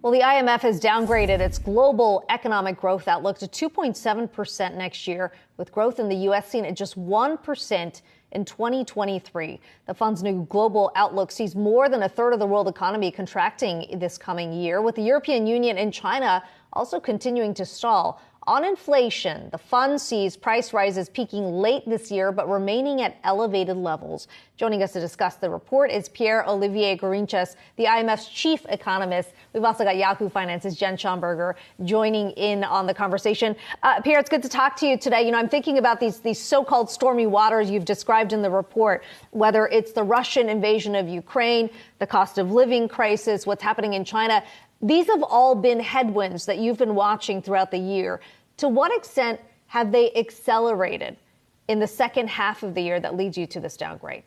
Well, the IMF has downgraded its global economic growth outlook to 2.7% next year, with growth in the U.S. seen at just 1% in 2023. The fund's new global outlook sees more than a third of the world economy contracting this coming year, with the European Union and China also continuing to stall. On inflation, the fund sees price rises peaking late this year, but remaining at elevated levels. Joining us to discuss the report is Pierre-Olivier Gourinchas, the IMF's chief economist. We've also got Yahoo Finance's Jen Schonberger joining in on the conversation. Pierre, it's good to talk to you today. You know, I'm thinking about these so-called stormy waters you've described in the report, whether it's the Russian invasion of Ukraine, the cost of living crisis, what's happening in China. These have all been headwinds that you've been watching throughout the year. To what extent have they accelerated in the second half of the year that leads you to this downgrade?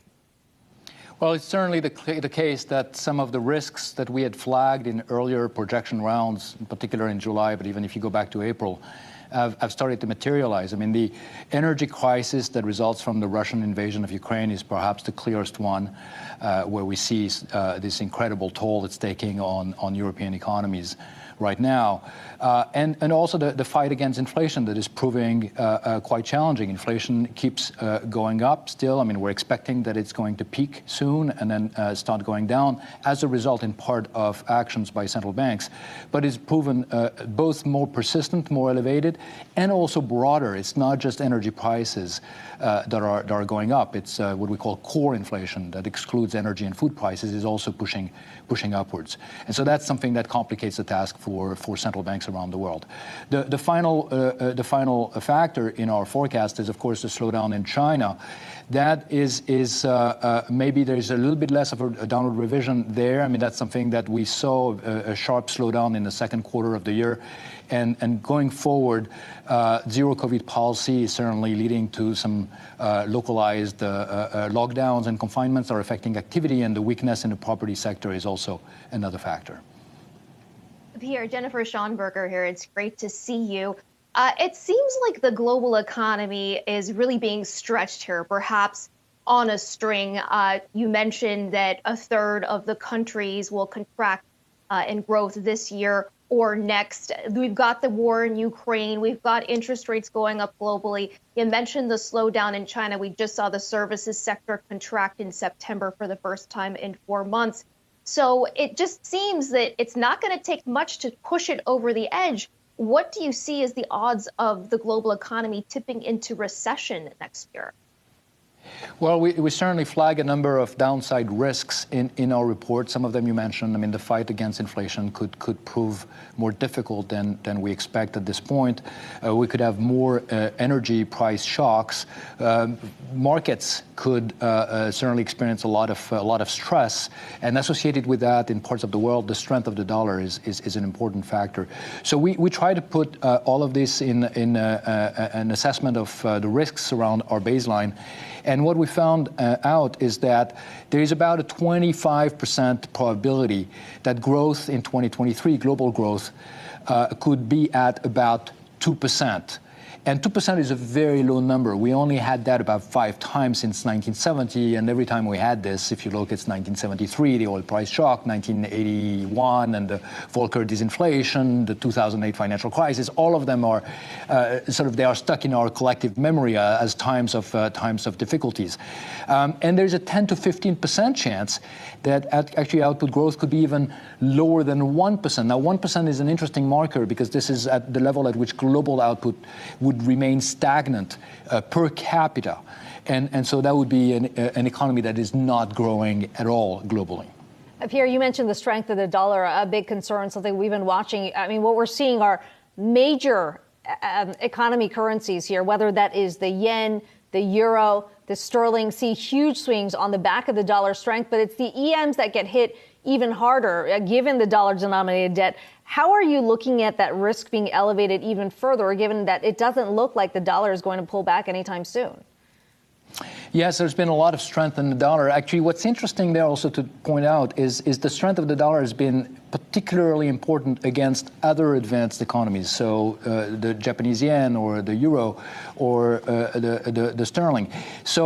Well, it's certainly the case that some of the risks that we had flagged in earlier projection rounds, in particular in July, but even if you go back to April, have started to materialize. I mean, the energy crisis that results from the Russian invasion of Ukraine is perhaps the clearest one, where we see this incredible toll it's taking on European economies right now. And also the fight against inflation that is proving quite challenging. Inflation keeps going up still. I mean, we're expecting that it's going to peak soon and then start going down as a result in part of actions by central banks. But it's proven both more persistent, more elevated, and also broader. It's not just energy prices that are going up. It's what we call core inflation that excludes energy and food prices is also pushing upwards. And so that's something that complicates the task for central banks around the world. The final factor in our forecast is, of course, the slowdown in China. That is maybe there's a little bit less of a downward revision there. I mean, that's something that we saw a sharp slowdown in the second quarter of the year. And going forward, zero COVID policy is certainly leading to some localized lockdowns and confinements are affecting activity, and the weakness in the property sector is also another factor. Pierre, Jennifer Schonberger here. It's great to see you. It seems like the global economy is really being stretched here, perhaps on a string. You mentioned that a third of the countries will contract in growth this year or next. We've got the war in Ukraine. We've got interest rates going up globally. You mentioned the slowdown in China. We just saw the services sector contract in September for the first time in 4 months. So it just seems that it's not going to take much to push it over the edge. What do you see as the odds of the global economy tipping into recession next year? Well, we certainly flag a number of downside risks in our report. Some of them you mentioned. I mean, the fight against inflation could prove more difficult than we expect at this point. We could have more energy price shocks. Markets could certainly experience a lot of stress, and associated with that in parts of the world, the strength of the dollar is an important factor. So we try to put all of this in an assessment of the risks around our baseline. And what we found out is that there is about a 25% probability that growth in 2023, global growth, could be at about 2%. And 2% is a very low number. We only had that about 5 times since 1970. And every time we had this, if you look, it's 1973, the oil price shock, 1981, and the Volcker disinflation, the 2008 financial crisis. All of them are they are stuck in our collective memory as times of difficulties. And there's a 10 to 15% chance that actually output growth could be even lower than 1%. Now, 1% is an interesting marker because this is at the level at which global output would remain stagnant per capita. And so that would be an economy that is not growing at all globally. Pierre, you mentioned the strength of the dollar, a big concern, something we've been watching. I mean, what we're seeing are major economy currencies here, whether that is the yen, the euro, the sterling, see huge swings on the back of the dollar strength, but it's the EMs that get hit even harder, given the dollar-denominated debt. How are you looking at that risk being elevated even further, given that it doesn't look like the dollar is going to pull back anytime soon? Yes, there's been a lot of strength in the dollar. Actually, what's interesting there also to point out is the strength of the dollar has been particularly important against other advanced economies, so the Japanese yen or the euro or the sterling. So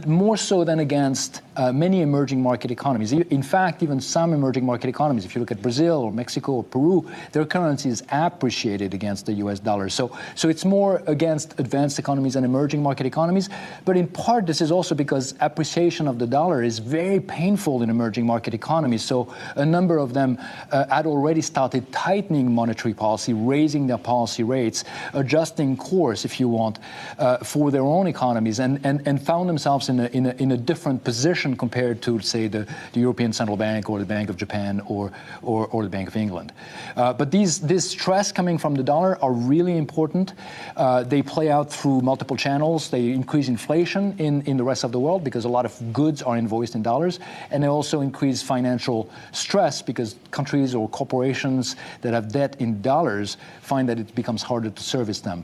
more so than against many emerging market economies. In fact, even some emerging market economies, if you look at Brazil or Mexico or Peru, their currency is appreciated against the US dollar. So it's more against advanced economies and emerging market economies. But in part, this is also because appreciation of the dollar is very painful in emerging market economies. So a number of them had already started tightening monetary policy, raising their policy rates, adjusting course, if you want, for their own economies, and found themselves in a different position compared to, say, the European Central Bank or the Bank of Japan or the Bank of England. But this stress coming from the dollar are really important. They play out through multiple channels. They increase inflation in the rest of the world because a lot of goods are invoiced in dollars, and they also increase financial stress because countries or corporations that have debt in dollars find that it becomes harder to service them.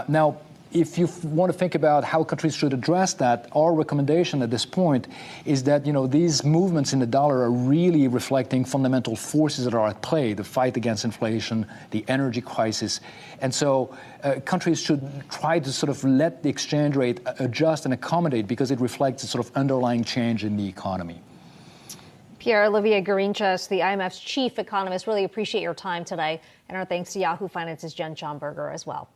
Now, if you want to think about how countries should address that, our recommendation at this point is that, these movements in the dollar are really reflecting fundamental forces that are at play, the fight against inflation, the energy crisis. And so countries should try to sort of let the exchange rate adjust and accommodate because it reflects a sort of underlying change in the economy. Pierre-Olivier Gourinchas, the IMF's chief economist, really appreciate your time today. And our thanks to Yahoo Finance's Jen Schonberger as well.